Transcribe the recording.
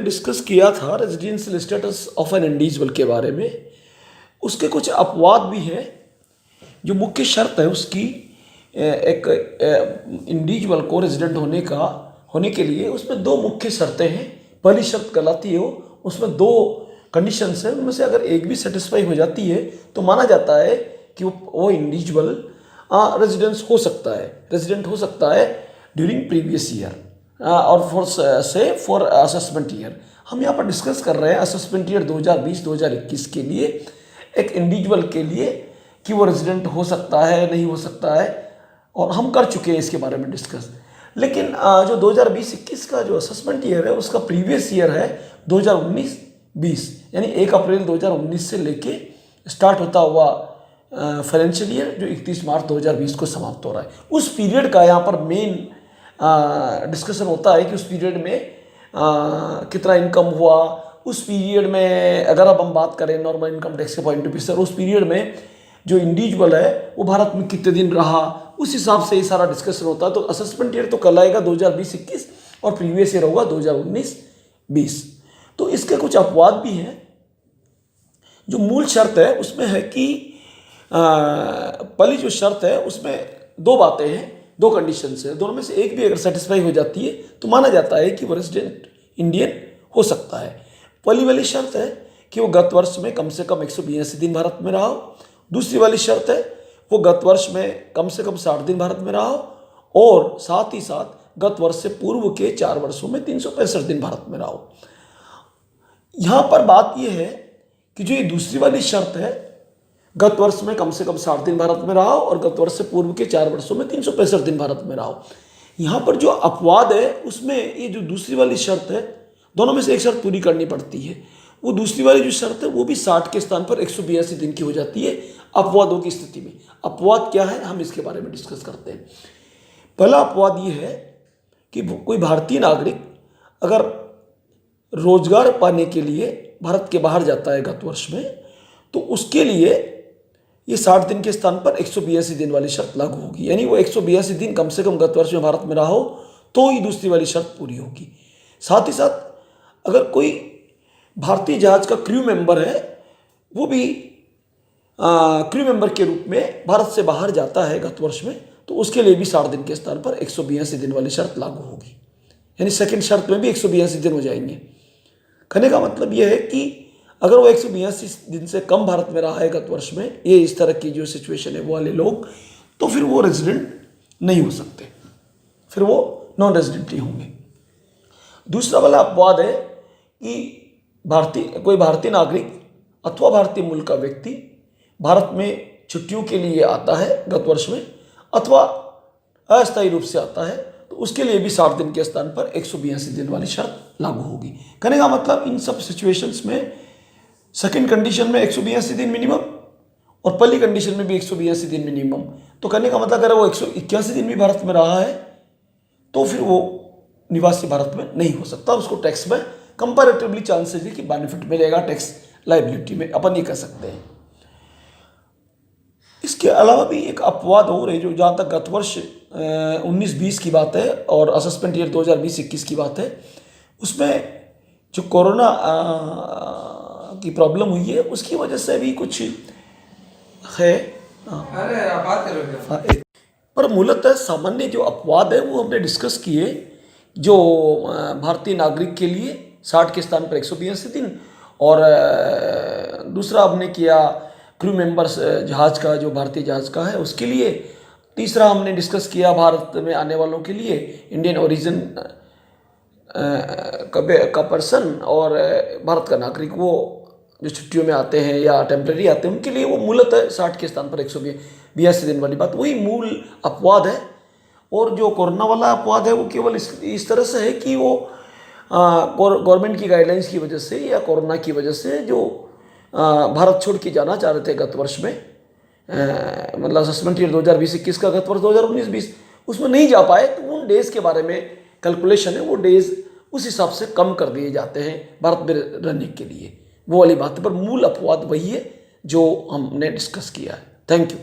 Discuss किया था residential status of an individual के बारे में। उसके कुछ अपवाद भी हैं। जो मुख्य शर्त है उसकी, एक इंडिविजुअल को रेजिडेंट होने के लिए उसमें दो मुख्य शर्तें हैं। पहली शर्त कहलाती है उसमें दो कंडीशंस हैं, उनमें से अगर एक भी सेटिस्फाई हो जाती है तो माना जाता है कि वो इंडिविजुअल रेजिडेंट हो सकता है ड्यूरिंग प्रीवियस ईयर और फॉर असेसमेंट ईयर। हम यहाँ पर डिस्कस कर रहे हैं असेसमेंट ईयर 2020-2021 के लिए, एक इंडिविजुअल के लिए कि वो रेजिडेंट हो सकता है नहीं हो सकता है, और हम कर चुके हैं इसके बारे में डिस्कस। लेकिन जो 2020-21 का जो असेसमेंट ईयर है उसका प्रीवियस ईयर है 2019-20, यानी 1 अप्रैल 2019 से लेके स्टार्ट होता हुआ फाइनेंशियल ईयर जो 31 मार्च 2020 को समाप्त हो रहा है। उस पीरियड का यहाँ पर मेन डिस्कशन होता है कि उस पीरियड में कितना इनकम हुआ। उस पीरियड में अगर अब हम बात करें नॉर्मल इनकम टैक्स के पॉइंट ऑफ व्यू से, उस पीरियड में जो इंडिविजुअल है वो भारत में कितने दिन रहा, उस हिसाब से ये सारा डिस्कशन होता है। तो असेसमेंट ईयर तो कहलाएगा 2020-21 और प्रीवियस ईयर होगा 2019-20। तो इसके कुछ अपवाद भी हैं। जो मूल शर्त है उसमें है कि पहली जो शर्त है उसमें दो बातें हैं, दो कंडीशंस है। दोनों में से एक भी अगर सेटिस्फाई हो जाती है तो माना जाता है कि वो रेजिडेंट इंडियन हो सकता है। पहली वाली शर्त है कि वो गत वर्ष में कम से कम 182 दिन भारत में रहा हो। दूसरी वाली शर्त है वो गत वर्ष में कम से कम 60 दिन भारत में रहा हो और साथ ही साथ गत वर्ष से पूर्व के 4 वर्षों में 365 दिन भारत में रहा हो। यहाँ पर बात यह है कि जो ये दूसरी वाली शर्त है, गत वर्ष में कम से कम 60 दिन भारत में रहा हो और गत वर्ष से पूर्व के 4 वर्षों में 365 दिन भारत में रहा हो। यहाँ पर जो अपवाद है उसमें ये जो दूसरी वाली शर्त है, दोनों में से एक शर्त पूरी करनी पड़ती है। वो दूसरी वाली जो शर्त है वो भी 60 के स्थान पर 182 दिन की हो जाती है अपवादों की स्थिति में। अपवाद क्या है, हम इसके बारे में डिस्कस करते हैं। पहला अपवाद ये है कि कोई भारतीय नागरिक अगर रोजगार पाने के लिए भारत के बाहर जाता है गत वर्ष में, तो उसके लिए ये 60 दिन के स्थान पर 182 दिन वाली शर्त लागू होगी। यानी वो 182 दिन कम से कम गत वर्ष में भारत में रहा हो तो ही दूसरी वाली शर्त पूरी होगी। साथ ही साथ अगर कोई भारतीय जहाज का क्रू मेंबर है, वो भी क्रू मेंबर के रूप में भारत से बाहर जाता है गत वर्ष में, तो उसके लिए भी 60 दिन के स्थान पर 182 दिन वाली शर्त लागू होगी। यानी सेकंड शर्त में भी 182 दिन हो जाएंगे। कहने का मतलब यह है कि अगर वो 182 दिन से कम भारत में रहा है गत वर्ष में, ये इस तरह की जो सिचुएशन है वो वाले लोग, तो फिर वो रेजिडेंट नहीं हो सकते, फिर वो नॉन रेजिडेंट ही होंगे। दूसरा वाला अपवाद है कि कोई भारतीय नागरिक अथवा भारतीय मूल का व्यक्ति भारत में छुट्टियों के लिए आता है गत वर्ष में, अथवा अस्थायी रूप से आता है, तो उसके लिए भी 60 दिन के स्थान पर 182 दिन वाली शर्त लागू होगी। कहने का मतलब इन सब सिचुएशंस में सेकंड कंडीशन में 182 दिन मिनिमम और पहली कंडीशन में भी 182 दिन मिनिमम। तो कहने का मतलब अगर वो 181 दिन भी भारत में रहा है तो फिर वो निवासी भारत में नहीं हो सकता। उसको टैक्स में कंपैरेटिवली चांसेस है कि बेनिफिट मिलेगा टैक्स लाइबिलिटी में, अपन ये कह सकते हैं। इसके अलावा भी एक अपवाद और है जो जहाँ तक गत वर्ष 19-20 की बात है और असेसमेंट ईयर 2020-21 की बात है, उसमें जो कोरोना की प्रॉब्लम हुई है उसकी वजह से भी कुछ है। अरे आप बात करोगे। पर मूलतः सामान्य जो अपवाद है वो हमने डिस्कस किए। जो भारतीय नागरिक के लिए 60 के स्थान पर 182 दिन, और दूसरा हमने किया क्रू मेंबर्स जहाज का, जो भारतीय जहाज का है उसके लिए। तीसरा हमने डिस्कस किया भारत में आने वालों के लिए इंडियन ओरिजिन का पर्सन और भारत का नागरिक, वो जो छुट्टियों में आते हैं या टेम्परेरी आते हैं उनके लिए वो मूलतः 60 के स्थान पर 182 दिन वाली बात, वही मूल अपवाद है। और जो कोरोना वाला अपवाद है वो केवल इस तरह से है कि वो गवर्नमेंट की गाइडलाइंस की वजह से या कोरोना की वजह से जो भारत छोड़ के जाना चाह रहे थे गत वर्ष में, मतलब असेसमेंट ईयर 2020-21 का गत वर्ष 2019-20 उसमें नहीं जा पाए, तो उन डेज़ के बारे में कैलकुलेशन है, वो डेज़ उस हिसाब से कम कर दिए जाते हैं भारत में रहने के लिए। वो वाली बात पर मूल अपवाद वही है जो हमने डिस्कस किया है। Thank you.